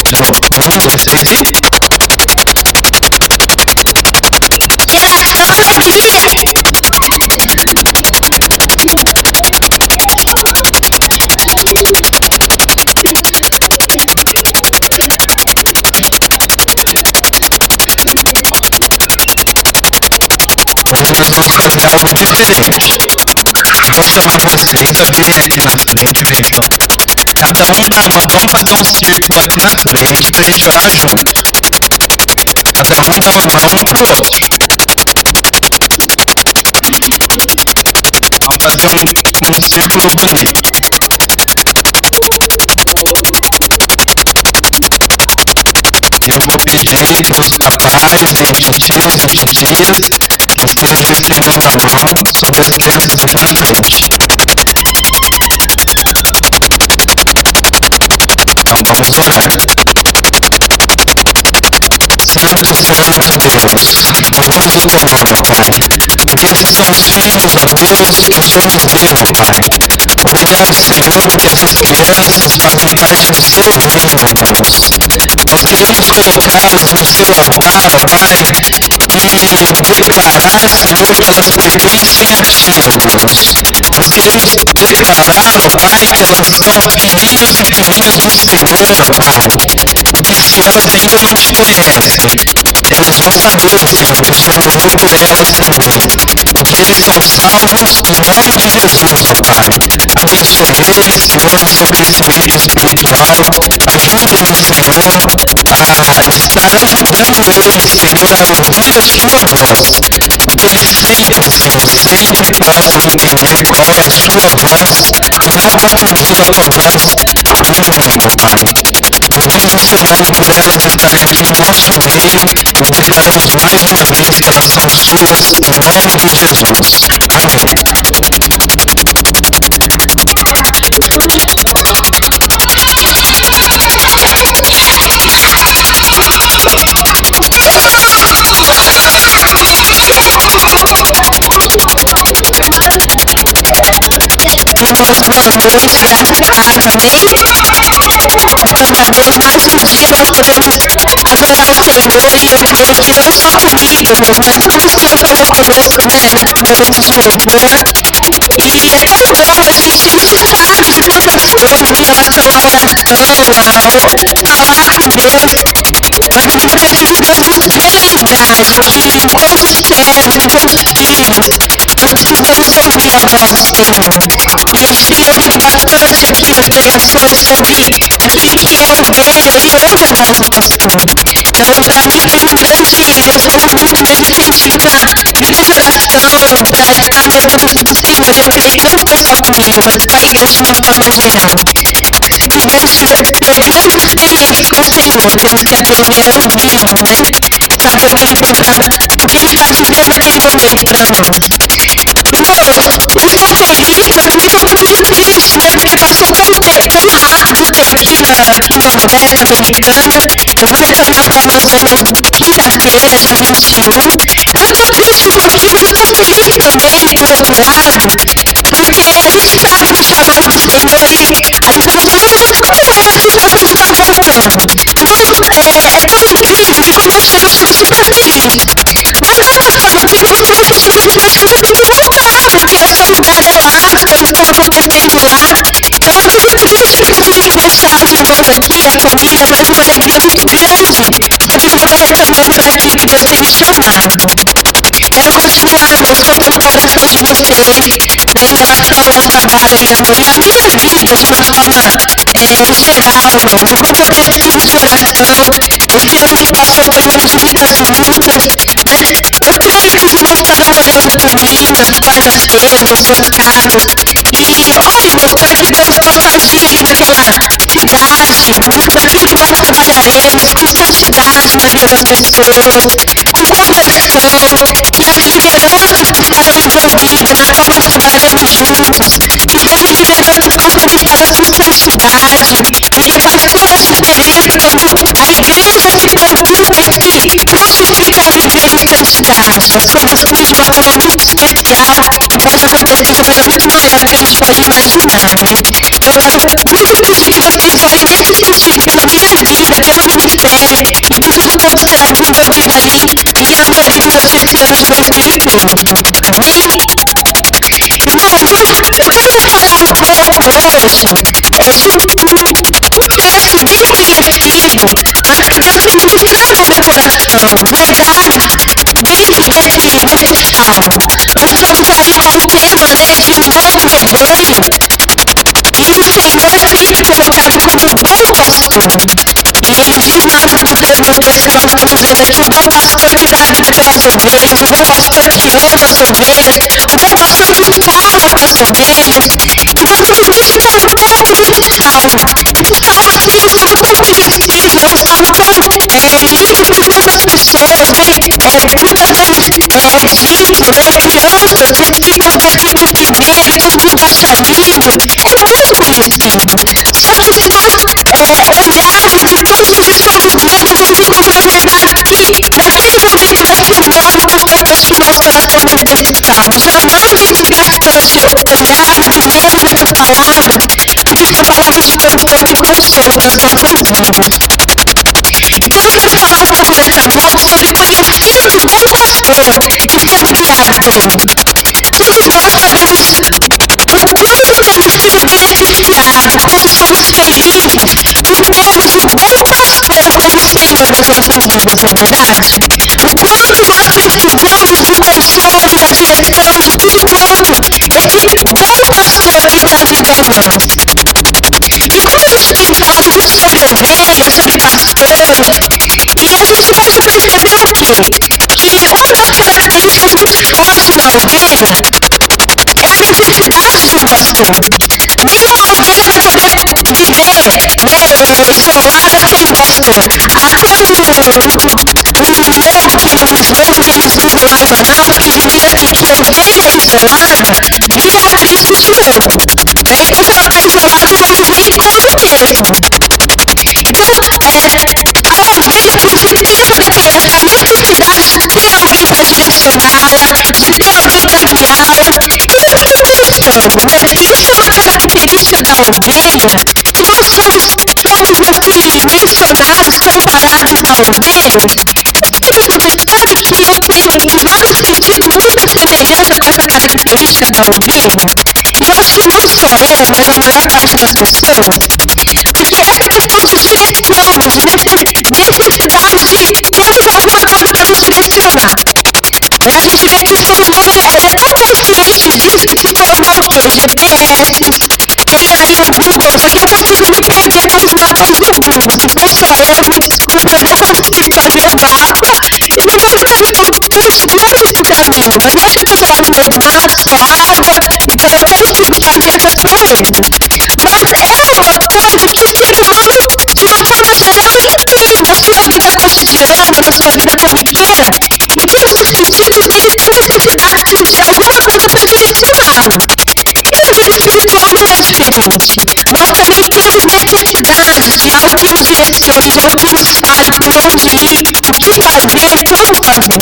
Um, dois, três e. Geração alegria. Hoje nós vamos fazer algo diferente. Eu vou chamar vocês a virem aqui na frente, vejam. Cada um dá a mão, vamos fazer um círculo aqui na frente pra gente orar junto. Cada um dá uma mão um pro outro. Vamos fazer um círculo bonito. Eu vou pedir para os papais e titios e titias que estejam estendendo a mão sobre as crianças aqui na frente. Então vamos orar. Santo, Santo Deus, louvamos o teu nome, Pai, porque esses são os filhos, ó Deus, que o Senhor nos deu, ó Pai. Obrigado, Senhor, porque essas crianças fazem parte do seu reino, ó Deus. Nós queremos colocá-las no seu altar, ó Pai, e declarar, Senhor, que elas pertencem a Ti, ó Deus. Nós queremos declarar, ó Pai, que elas são filhinhos e filhinhas do Senhor, ó Pai. E que se elas ainda não Te conhecem, elas vão saber, Senhor, que o Senhor morreu por elas também. E que eles são salvos no nome de Jesus, ó Pai. Abençoe eles, Senhor, no seu crescimento espiritual. Ajude-nos, Senhor, a estar ajudando eles, Senhor, a ouvir a sua voz. E que eles sempre, Senhor, sempre possam entender qual é a sua voz e nada contudo a tua voz diminuindo, ó Pai. Louvamos o seu nome por elas estarem aqui no nosso meio e declaramos mais uma vez que elas são suas, no nome de Jesus. Amém. Irmãos, boa noite, graça e paz, amém? Mais uma vez, mais um dia nós podemos adorar o Senhor e eu creio que não só comigo, irmãos, mas como o Senhor falou conosco, né, nesse momento de louvor. E é tão bom a gente ministrar de tantas coisas em relação à oração, ao falar com Deus. Mas eu me preciso Deus nos dê lembrar de que, enquanto servos, enquanto filhos, nós precisamos ouvir a voz do Senhor. E a gente tem ouvido bastante aqui nas pregações sobre aquele que é ovelha e ouve a voz do pastor. Então, para mim tem um grande, eu sou muito resistente para vida de oração, para estar na presença do Senhor. E eu creio que não foi só comigo, mas para a igreja de uma forma geral. Se quisermos ter grandes experiências com o Senhor, temos que aprender a ouvi-lo, né? Saber o que Ele está dizendo naquele momento para nós. Irmãos, eu estou feliz, mas também estou um pouquinho triste, né? Porque passou tão rápido o tempo aqui no Nordeste americano. Eu vou retornar para o Amazonas quinta-feira, dia 21. Eu estou triste um pouquinho, mas eu estou feliz também, por outro lado, porque a gente sabe do chamado do Senhor e às vezes a gente fala, mas como é assim que vocês estão voltando? Irmãos, é tão incrível que quando eu chego eu fico super feliz. Mas outra parte, tem momentos que chega de noite que eu tenho que voltar, porque o seu lugar é lá, as coisas estão acontecendo lá. Então é muito triste que eu tive que deixar os irmãos aqui, a família, mas uma alegria muito grande, sabendo que eu estou retornando para aqui, que Deus tem me chamado. Quero continuar, irmãos, colocando no coração de vocês, né, em relação ao trabalho aí amanhã, a minha vida de uma forma geral, irmãos, o quanto eu preciso de oração. Esse ano que passou foi um ano de muitas lutas, mas eu creio que os irmãos estarão orando por mim nas quartas-feiras, nas suas casas. E olha, irmãos, para que Deus possa agir naquela cidade, naquilo que nós trabalharemos, com santidade na vida das pessoas, com conversão, que as lideranças que estarão envolvidas, na qual nós trabalharemos juntos, que sejam lideranças comprometidas com santidade, porque faz toda a diferença quando a igreja se preocupa e se prontifica a viver em santidade. As coisas fluem de uma forma muito especial e pode acontecer de maneira muito maior do que a gente pode imaginar, né? Então eu quero muito pedir que vocês orem nesse sentido, pela minha vida, pela do ano de 2015. Amém? Irmãos, eu quero falar um pouco hoje de um texto bem conhecido, mas que Deus tem ministrado ao meu coração. Verdade nesse salmo. Nós estamos aí com o tema, de um novo rebanho. E o Senhor tem me colocado como um bom pastor. E ele diz lá no texto que nós estamos lendo aqui, o bom pastor que dá a vida pelas ovelhas, o bom pastor que ama as ovelhas, o bom pastor que fala para as ovelhas. E nós vamos meditar um pouco nesse salmo. Esse salmo aqui é um salmo tão conhecido, é um salmo tão lido por muitas pessoas, muitas vezes dito, crianças recitam o versículo primeiro e todo mundo acha lindo. É muito conhecido. Só que se nós olharmos e profundizarmos nele, vamos encontrar verdades que naquele momento você morre, o pastor continua o coração no meio desse salmo. Jamais é desgastante olharmos e lermos essa palavra, porque são palavras de conforto e consolo para as nossas vidas. Então eu quero falar um pouco nessa noite sobre conhecer um bom pastor e sendo guiado por ele. Todos nós sabemos o quanto temos sido beneficiados, quando somos felizes por termos um bom pastor como o Senhor das nossas vidas, não é verdade? O quanto nós precisamos do consolo, da direção, de tudo quanto esse bom pastor tem trazido a nós. E como a gente tem falado muito sobre ovelhas, sobre pastores, e a gente pode perceber o quê? Que uma das características muito fortes da ovelha é a necessidade de um pastor. Nenhuma ovelha vai poder viver isolada sem um pastor. Até um slogan que eles usam lá em Manaus, que dizia assim, que ovelha isolada vira atriz de jogo. Então, se ela está isolada, o lobo vem e come mesmo. Então, a ovelha precisa poder ter essa necessidade de ter alguém para direcioná-la, de ter alguém para guiá-la. E não tem pensando, isso é uma característica da ovelha, que nós somos assim, mencionados, comparados a ovelhas. Queridos, sabe que eu tenho, em vários sentidos, muita semelhança com essa característica da ovelha? E eu acho que não só eu, mas a maior parte das pessoas. Porque essa questão de direção, de necessitarmos de termos alguma coisa para nos direcionar. A gente vê que o ser humano é tão consciente disso que se formou o quê? GPS, tem aí o Google, só que eu consigo me perder com os mapas do Google. Se for só eu, me desculpa, eu não consigo fazer o mapa e não consigo conduzir esse caminho. Mas não é porque eu estou lá no meio do mato, só água, então eu consigo fazer essas proezas. Mas é uma coisa que o ser humano, de uma forma geral, ele tem na sua vida cotidiana, na sua vida corriqueira. Em todos os sentidos, ele tem necessidade de alguma coisa para direcioná-lo. E na vida espiritual não é diferente. Nós também temos necessidade de algo que nos direcione, de algo que nos fale por onde ir, o que fazer, como fazer.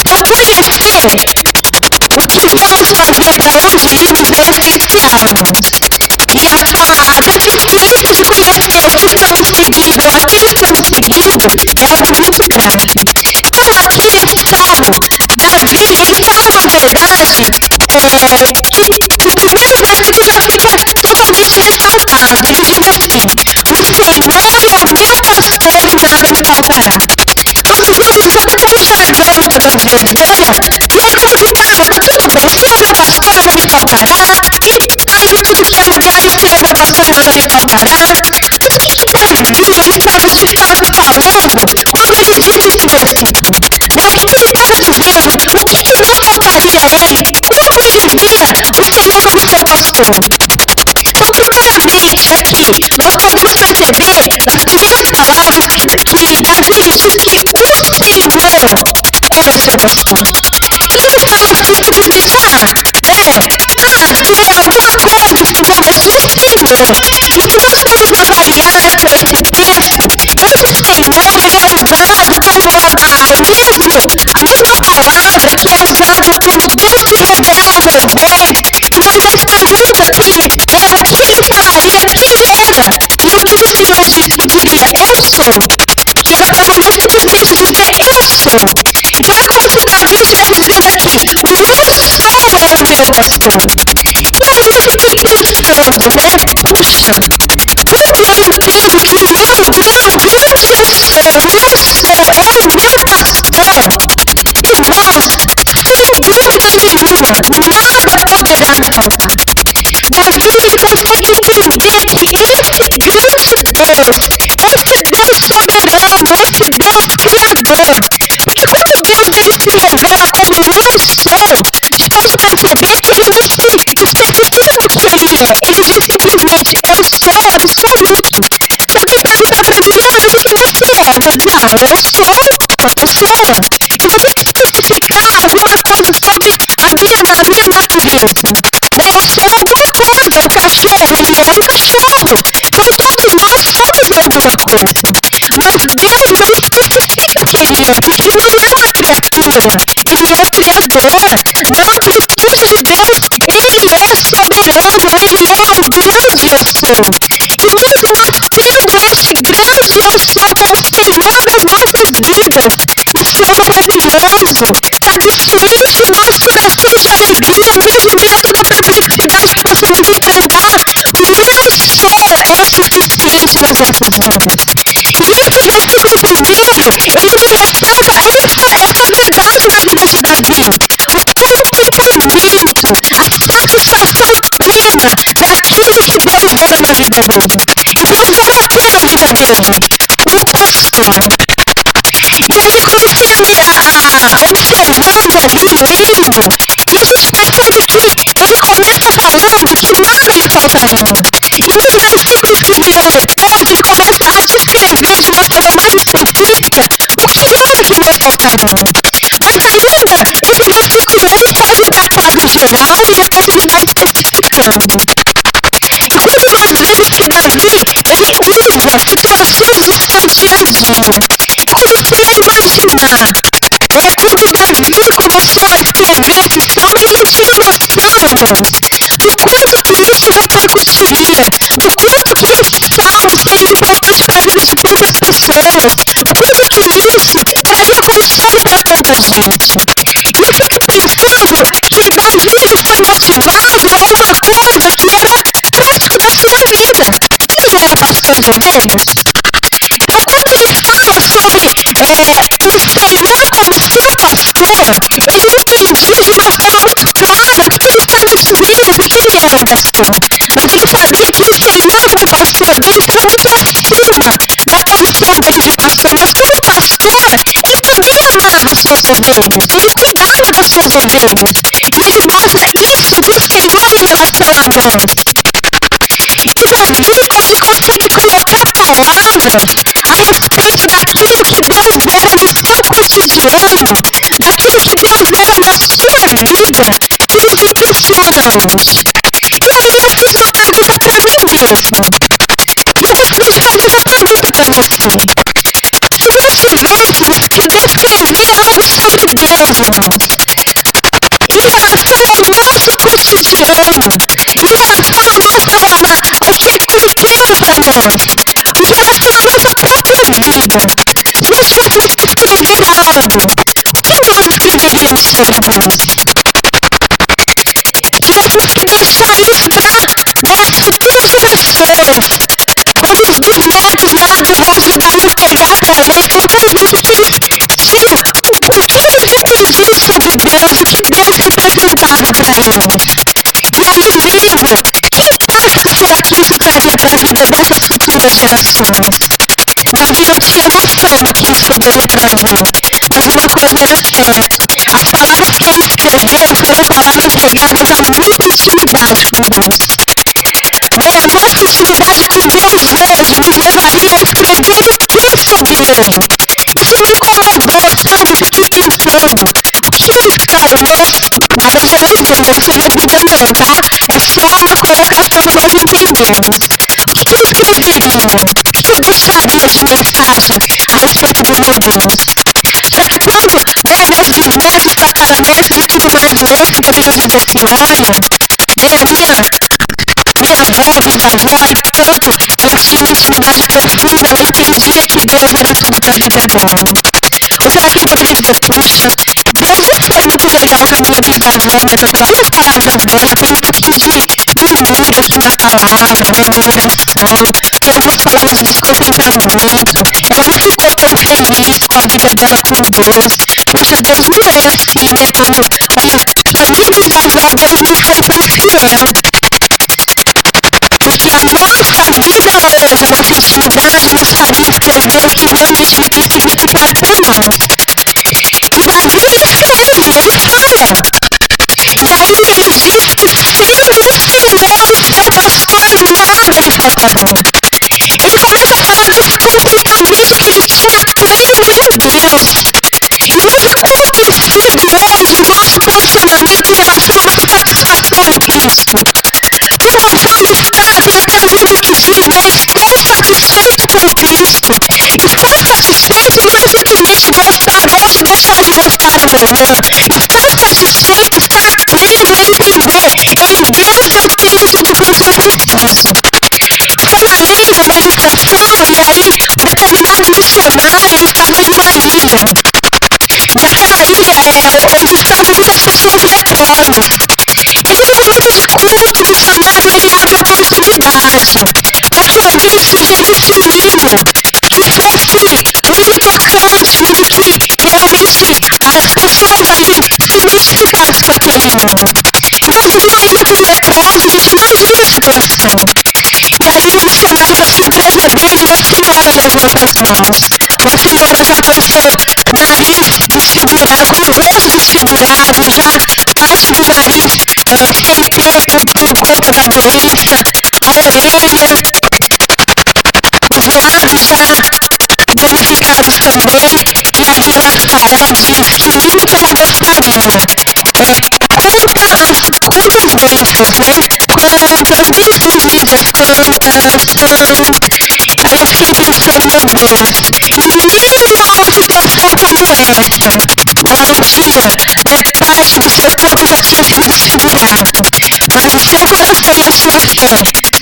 Então, conhecer o que vamos fazer, para onde irmos, é essencial, irmãos. E a deficiência de conhecer o que estamos seguindo, ou a quem estamos seguindo, é algo muito grave. Então, aqui nesse salmo, Davi, ele fala uma verdade que no primeiro versículo já fica totalmente ressaltado. Ele diz assim, o Senhor é o meu pastor e nada me faltará. Nós usamos até como jargão muitas das vezes, olha, e aí como que tá? Tá tudo bem, o Senhor é meu pastor, nada me faltará. E está indo tudo que é lugar e o Senhor é meu pastor, nada me faltará. Mas o que Davi estava de fato falando quando ele disse esse versículo? O que ele estava dizendo? O que não faltaria a ele? Como ele via o Senhor como seu pastor? Então, primeiramente, aqui, nós podemos perceber, nas primeiras palavras, que Davi ele diz que o Senhor é o seu pastor. Ele não fala assim simplesmente, ter alguma coisa, Senhor, mas o Senhor. E se nós formos avaliar esse texto, esse Senhor, ele é usado como a mesma palavra que é usada quando Deus se revela a Moisés. E Moisés pergunta se o que ele falaria, quem era. E o que o Senhor diria? Eu sou. Que era para Moisés simplesmente dizer, eu sou. Então é como se nada poderá me faltar. Davi, ele consegue entender que esse grande Deus, esse Deus soberano, esse Deus criador, porque quando Deus ele se revela como eu sou, pode perceber que ele não se especifica no que ele é, ele diz simplesmente eu sou absoluto. Se alguém perguntar para mim, o que você é? Eu vou dizer, eu sou. Eu vou ter que especificar alguma coisa sobre a minha natureza. Daí eu sou alguma coisa, o cachorro, ele é um cachorro. Então todos nós somos alguma coisa. Mas Deus não especifica o que ele é, porque ele não é uma criatura, ele é o Criador. Na amplitude de Deus, ele é soberano, ele é o grande eu sou. E mesmo nós tendo este grande eu sou como Senhor das nossas vidas, isso é maravilhoso. Está destruindo em nós corações de alegria, mesmo em meio a toda a perplexidade que possamos enfrentar. O meu ser é suficiente nas nossas vidas. E esse versículo primeiro, ele me ressalta essa verdade na vida de Davi. O contentamento, a satisfação plena daquilo que Deus era na vida dele. E Deus era o que na vida dele? Um pastor. E a gente comecei observando ali, lendo, e a gente percebe que ele começa falando que nada lhe faltaria. E nos versículos que vieram depois, ele começa a descrever de uma forma mais específica o que era que não faltaria. Mas ainda, esse versículo 1 faz um tratado geral e depois ele vai especificando. E quando nós vemos que Davi, ele usa situações do seu dia a dia, eu comecei a imaginar, quando Davi começou a escrever esse salmo, ele não tinha noção, irmãos, do quanto que isso repercutiria, do quanto que esse salmo seria importante para a vida de tantas pessoas, do quanto que isso traria consolo para tanta gente. E eu fico pensando que Davi ele foi motivado a uma coisa que era prático da sua vida. Ele não era pastor de ovelhas? Então, quando ele fala sobre o Senhor como seu pastor, ele entendia de uma forma muito clara o que ele estava dizendo, porque ele era um pastor. Mas ele sabia que o Senhor como pastor dele estava muito acima da condição dele de pastor. Mas como pastor, ele também amava as suas ovelhas, ele cuidava das suas ovelhas. E ele mostra isso do Senhor em relação a nós. E Davi, quando ele consegue colocar palavras a respeito daquilo que Deus era no seu cotidiano, daquilo que Deus era na sua vida, que nos impressiona hoje. E aí eu fiz uma pergunta para mim mesma. E eu gostaria de fazer essa pergunta para você. Se nós tivéssemos que descrever algo sobre Deus, irmãos, em relação ao nosso cotidiano, em relação ao que é corriqueiro para nós, em relação à nossa própria vida, se nós tivéssemos que escrever algo, o que nós escreveríamos sobre Deus? Se tivéssemos que deixar isso para as futuras gerações, quando os bisnetos lá do irmão Judaí pegar para ler e falar, mas gente, o que eles entendiam sobre Deus, o que Deus representava para eles? E aí lendo, que impacto será que isso traria para a vida dessas futuras gerações? Davi não tinha noção do que isso poderia trazer, mas uma coisa era certa, as palavras que ele escreveu foram palavras ligadas a muita intimidade com Deus. A nossa intimidade com Deus hoje nos levaria a escrever o que sobre Ele? Isso me incomodou, sabe? Eu fiquei pensando, o que eu escrevo? Nada de elegante, não seria Bíblia não, tá? É só uma colocação para nós entendermos. O que eu escreveria? O que eu deixaria de mensagem a respeito do meu Deus? Será que quando meus bisnetos, tataranetos e tudo mais ouçam também eu dizer assim, olha, minha avó, bisavó, e tanto, ela tinha uma intimidade profunda, ela entendia que Deus era tudo para a vida dela. Ou será que eu poderia dizer, puxa, Deus não foi muito legal com a minha bisavó, mas olha as palavras dela, tem um pouquinho de murmúrio aqui na palavra, murmuração. eu vou falar uns descontentamento. Ela não ficou tão feliz com a vida dela com Deus. Poxa, Deus não é assim, né? Olha, famílias da avó Deus não foi tão fiel. Porque a nossa vida hoje, a nossa intimidade, nós faríamos escrever o que realmente ele tem significado para nós. E Davi, ele escreve, ele fala. E ainda ele diz que sendo o Senhor o seu pastor, nada lhe faltará. Ele começa a falar desse contentamento que ele tinha pleno em Deus. E não é compreensível hoje o nosso posicionamento em relação à nossa satisfação em Cristo. Como o salmista tem aquela música que diz, né, estou satisfeito com Cristo. Estar satisfeito não é simplesmente gostar hoje e deixar de gostar amanhã. Estar satisfeito, estar pleno, é entender, em Deus eu tenho tudo quanto eu preciso. Foi na lei da meditação e aí um determinado missionário, ele estava em uma ilha. E aquela ilha onde estavam muitas pessoas leprosas. E no momento de culto, o missionário ele abre a oportunidade para que alguém sugerisse um hino que fosse um hino tocante, um hino que realmente as pessoas ali se identificassem com aquele hino. Então havia uma ilha com leprosos, gente, imagina a situação. E aí o missionário, para surpresa dele, uma senhora levanta as mãos. Uma senhora já com o seu nariz desfigurado, com o rosto desfigurado, já parte do nariz sem pelo por conta da doença, a orelha, os lábios já danificados também. E aí ela diz que o hino que ela gostaria conta as bênçãos, né? Conta as bênçãos ditas, aí eu fiquei pensando, meu Deus, em nenhuma situação como essa, ela não tinha, parte do seu corpo já tinha sido desfigurado, mas o seu coração e a sua fé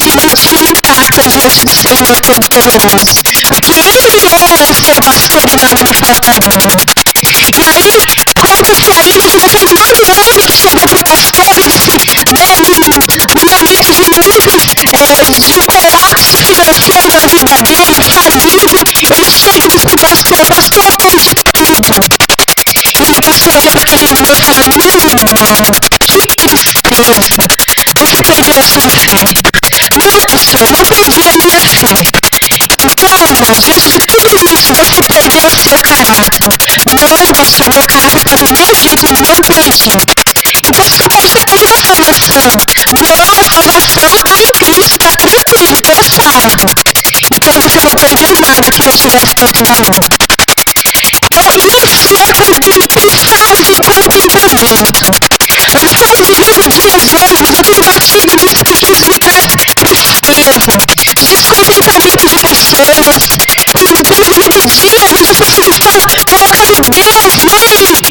se mantinham intactas diante do Senhor Todo-Poderoso, porque Ele virou o seu pastor e nada lhe faltará. E aí, conta-se ainda de determinado homem que chegou para o pastor e disse, no momento de muitas, de um colapso financeiro na vida dele, falido, ele chega e diz para o pastor, pastor, perdi tudo. E o pastor olha para aquele irmão e fala, meu irmão, que tristeza, você perdeu a sua fé. Não, pastor, não perdi a minha fé. Então, irmão, diante de tudo isso, você perdeu o seu caráter. Não, pastor, meu caráter está do meu jeito, eu não perdi. E o pastor pode ter feito uma afirmação. Não, a salvação está em Cristo, está tranquilo, estou salvo. Então você não perdeu nada que não tivesse perdido não. Então isso é um estado de contentamento. Mas eu estava vivendo dias hoje, eu tenho batido nisso porque isso me traz tristeza, descontentamento de pessoas. Inclusive dias as pessoas estão colocando Deus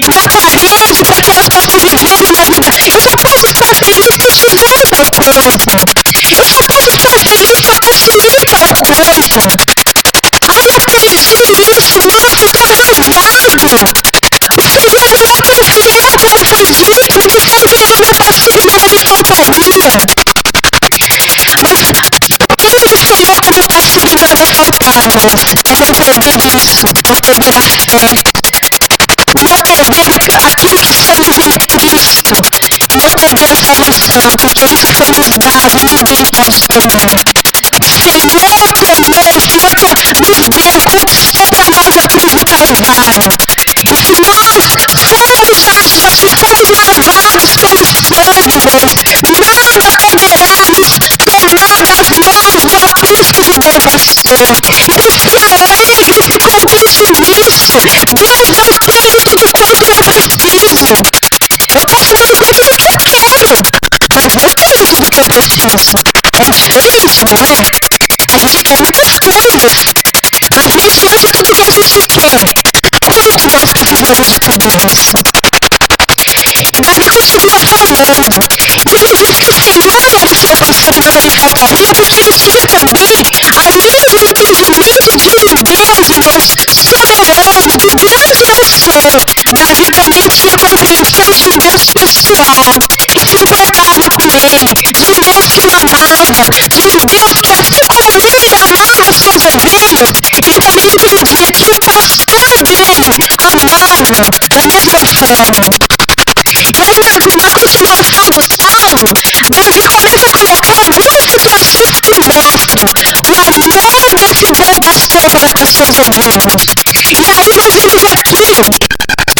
na parede para que elas possam viver uma vida. Eu só posso estar feliz se eu tiver tal coisa. Eu só posso estar feliz se eu consumir tal coisa. Ah, eu perdi isso, nossa, eu estou arrasado. O Senhor não é tão fiel como foi dito, ele disse que Ele virou meu pastor e nada me faltaria. Mas tendo o Senhor como pastor e nada faltar, é não perder isso, não perder a fé, não perder aquilo que somos em Cristo, não perder a salvação, porque isso foi nos dado e ninguém pode tomar. O Senhor tomou, o Senhor nos deu, conquistou para nós a cruz do Calvário. E se nós fomos achos assim, fomos lavados pelo sangue, nada poderá nos tomar das mãos do Altíssimo e bom pastor. Então se alegre, se contente nisso. Deus, eu tenho tudo quanto eu preciso. Eu posso não ter tudo que eu quero, mas eu tenho tudo que eu preciso. É diferente, não é? A gente quer muitas coisas, mas nem sempre tudo que a gente quer. Quanto nós precisamos de tudo isso? Davi continua falando, e ele diz que o Senhor era o seu pastor e nada lhe faltaria, porque ele tinha também ali um entendimento de um Deus, irmãos, soberano, do Deus eu sou. Davi também tinha compreensão de um Deus pessoal, que se importava com ele, de um Deus que o amava, de um Deus que assim como ele amava da mesma forma. E aí na continuação do salmo, Davi começa a colocar algumas situações que mostram o amor desse bom pastor para com as suas ovelhas. E aí nós vemos aqui,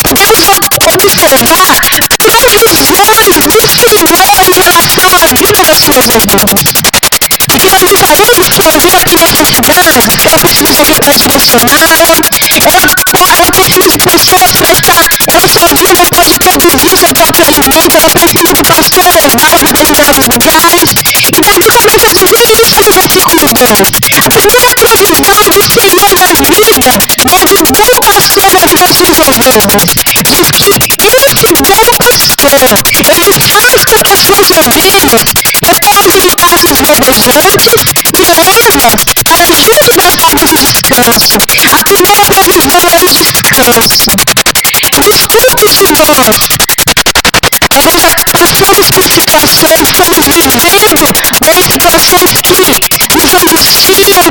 podemos observar provisões do Senhor em relação à vida das suas ovelhas. Porque nós não falamos que a ovelha tem necessidade, ela precisa de alguém para direcioná-la, ela precisa de pessoas para estar, ela sozinha não pode produzir seu próprio alimento, ela precisa do pastor levar em determinados lugares. E Davi começa a dizer isso no versículo 2. A primeira provisão do Senhor na vida, desse bom pastor na vida das suas ovelhas, diz que esse bom pastor, ele faz com que as suas ovelhas repousem em pastos verdejantes e leva para junto das águas de descanso. A primeira provisão é o descanso. Desculpe se nós passamos por situações, estamos vivendo bem situações que nos angustiam,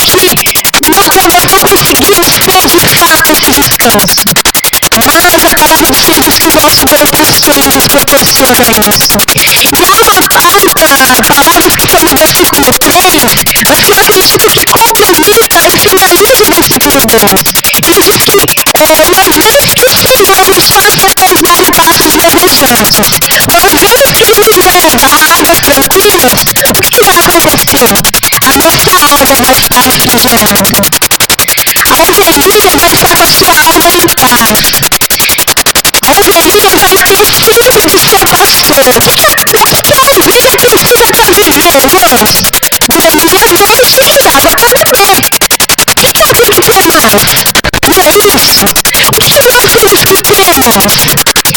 que nós não conseguimos ter de fato esse descanso. Mas a palavra do Senhor diz que o nosso bom pastor nos proporciona isso. E há uma palavra que está no versículo 3, mas que eu acredito que complementa e finaliza o versículo 2. Ele diz que uma vez que o Senhor nos faz repousar em pastos verdejantes, uma vez que Ele nos leva a águas tranquilas, o que vai acontecer? A nossa alma vai estar refrigerada. A ovelhinha vai estar com a sua alma em paz. A ovelhinha vai ter sempre do seu pastor. O que a ovelha precisa para viver, irmãos? Dormir à noite e água para beber. O que a gente quer mais? Não é isso? O que nós temos que ter, irmãos?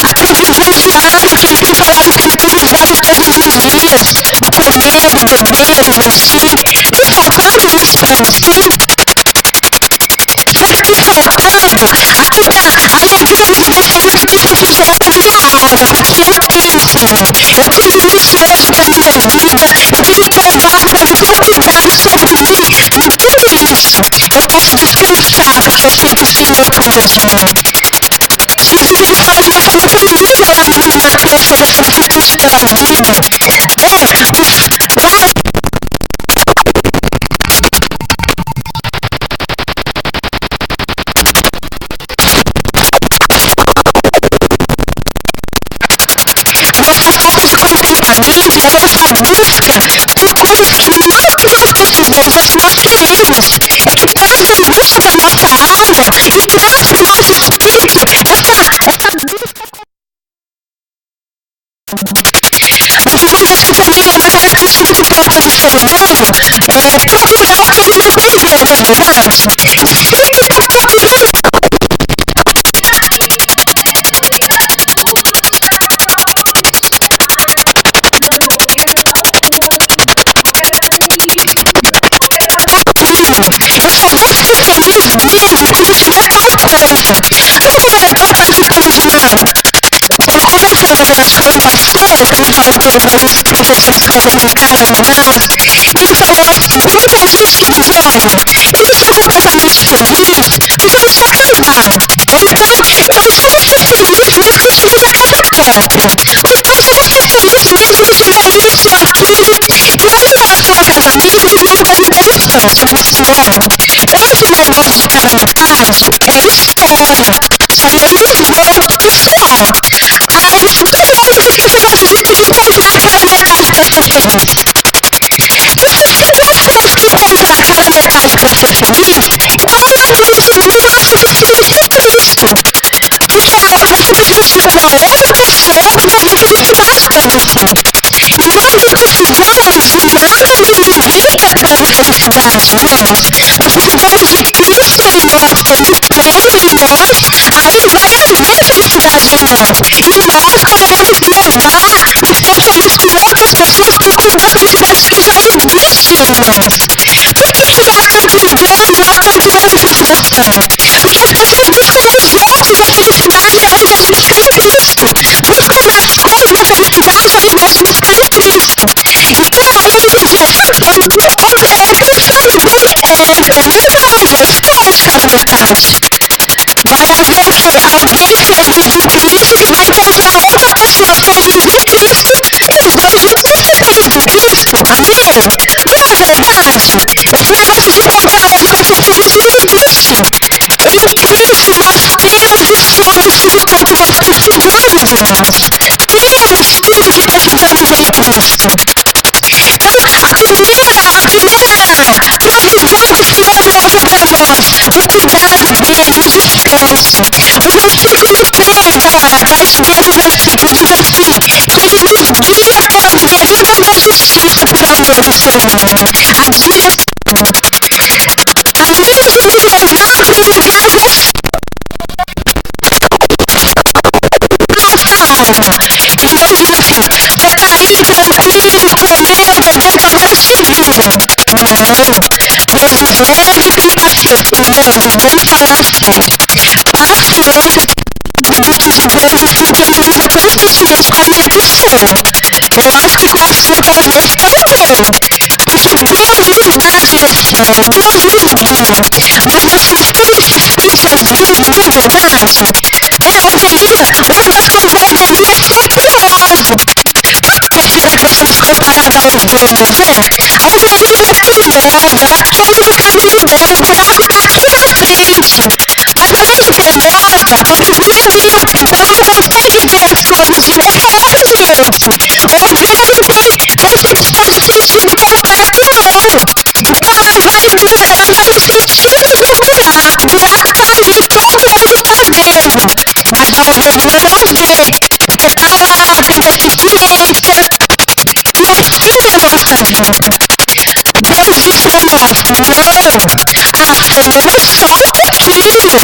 A provisão diária, que Ele tem falado que Ele tem nos dado todos os dias. Do comer, do beber, do vestir. Tem faltado isso para você? Será que tem faltado? Aqui está a leitura do Senhor que diz assim, Senhor, a minha alma, porque eu tenho, Senhor. Eu tenho isso hoje para a minha vida. Eu tenho provado da tua cuidado sobre mim. Em tudo isso, eu posso descansar, porque eu sei que o Senhor cuida de mim. Jesus, Ele fala de uma forma tão linda lá em Mateus sobre as conquistas pela vida. Lá nossa falta de contentamento e a nossa busca por coisas que não que nós precisamos, mas que nós queremos, é que traz angústia para a nossa alma e traz para o nosso espírito essa busca. Mas irmãos, assim também é uma característica própria do ser humano, procurar o que ele não tem ver, não é verdade? Sempre está procurando. Eu só vou ser feliz mesmo quando tiver tal coisa. Sabe como era importante o caminhar? Estava conversando com um pastor, eu também falo com alguns professores que também me encaram em Manaus, e ele falou assim, tem muita gente que diz, olha, eu não sou completamente feliz porque eu não sou casado. Ou então, eu só vou ser feliz mesmo quando eu tiver casa própria. Ou então, eu só vou ser feliz mesmo quando tiver isso ou aquilo. E aí, em relação ao casamento, ele viu uma coisa interessante. Ele disse assim, olha, esse negócio de casamotagem é história. Isso aí é esgoto pessoal. Aí, todo homem tem esse negócio de encontrar aquela metade para ser feliz. Se nós temos que encontrar aquela metade para ser feliz, então vamos ver, no máximo que significa isso. Porque você precisa de uma outra pessoa para fazer felicidade para você. E nós não precisamos de nada nem ninguém para trazer felicidade, irmãos. Nós precisamos de Cristo em nós, tendo pleno em nós, aí vai haver felicidade em nós. E nós podemos levar e ser felizes com outras pessoas procurando a felicidade que já existe em nós. Por que há tanto engano, há tanto erro de frustração? Porque as pessoas buscam nos outros a felicidade ao invés de buscar em Cristo. Buscam nas coisas a felicidade ao invés de buscar em Cristo. Então aí ele diz, nunca vai haver, estou buscando a metade. Vai haver o quê? Alguém feliz voz, o cuidado dele, o descanso. O versículo 3, olha, dá esse mesmo versículo, diz assim, que ele nos guia pelas veredas da justiça por amor do seu nome. A direção. Além de nos levar para um lugar gostoso. Calma. Então diz assim, tocar aí tranquilo, comer, beber, que agora é seguro. Não. Deus nos leva e tem paciência. Irmãos, vamos falar sério. Paciência diante de Deus no fim quem usa constantemente como repulsão. Eu acho que com a sua talvez também. Porque Deus nos dá a direção, Deus nos guia. Mas você sempre se sente ouvindo de verdade? Ovelhinha, uma das coisas da ovelhinha é ser curiosa. Por que será que eu sou comparada a ovelha? A ovelhinha é curiosa, ela toma no caminho dela, o buraco está aqui na frente. Mas além de teimosa, obediente, ela não consegue ver as coisas diferentemente. Ovelha não tem percepção de sentido pelo próprio olho. Então ela vai no sentido do buraco. O buraco está ali, todo mundo está vendo. Mas a ovelhinha não vê, porque está lá, tem deficiência. E assim é a nossa vida. Deus diz para nós, não, apenas só um pouquinho,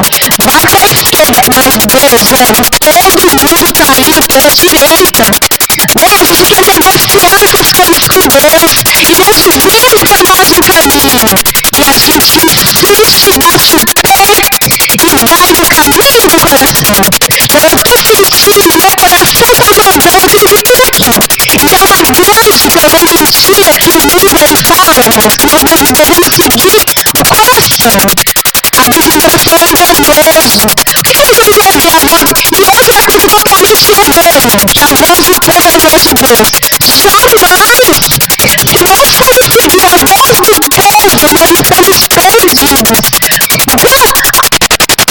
vá para a esquerda, mas Deus, olha, todo mundo está indo pela direita. Não, a gente quer negociar essas coisas com Deus, e Deus vende para nós um caminho, e a gente insiste a subir e vai no caminho do coração. Então eu estou sentindo no meu coração concordando em vir aqui. E é uma grande também mentira que o mundo aí fala, mas que nós devemos seguir o coração. A Bíblia diz que é enganoso. O que quer dizer enganoso? E outra coisa totalmente errônea, que a voz do poderoso Deus jamais, se nós formos seguir a voz do povo, nós estamos perdidos.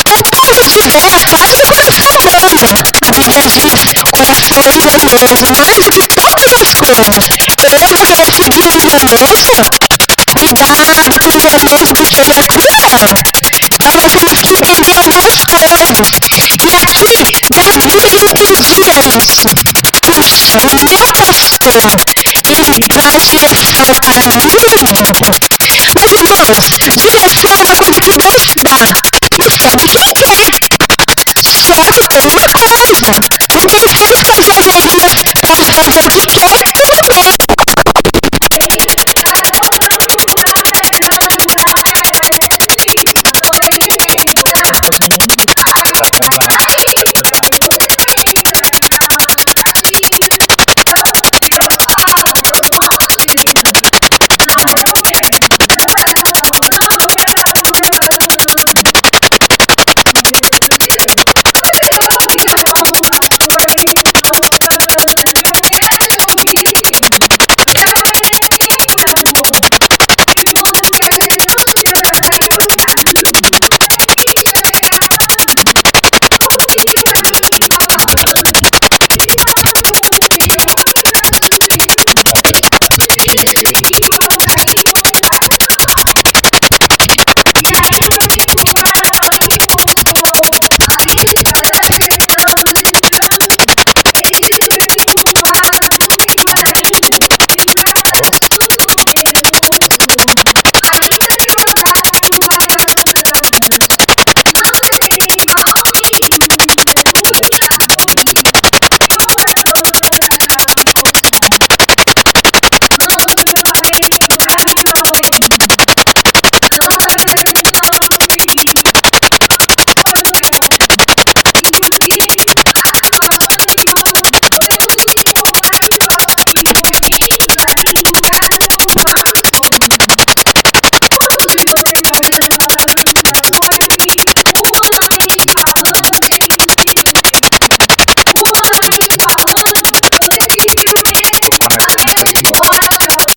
O povo tiver, faz o coração bom. A Bíblia diz, coração enganoso, mais do que todas as coisas. Então eu vou querer seguir o enganoso? Cuidado com o enganoso, porque ele é cruel. Então nós temos que entender algumas coisas. E aqui, Davi entendia isso. Puxa, o meu pastor, ele traz direção para a minha vida. Mas irmãos, direção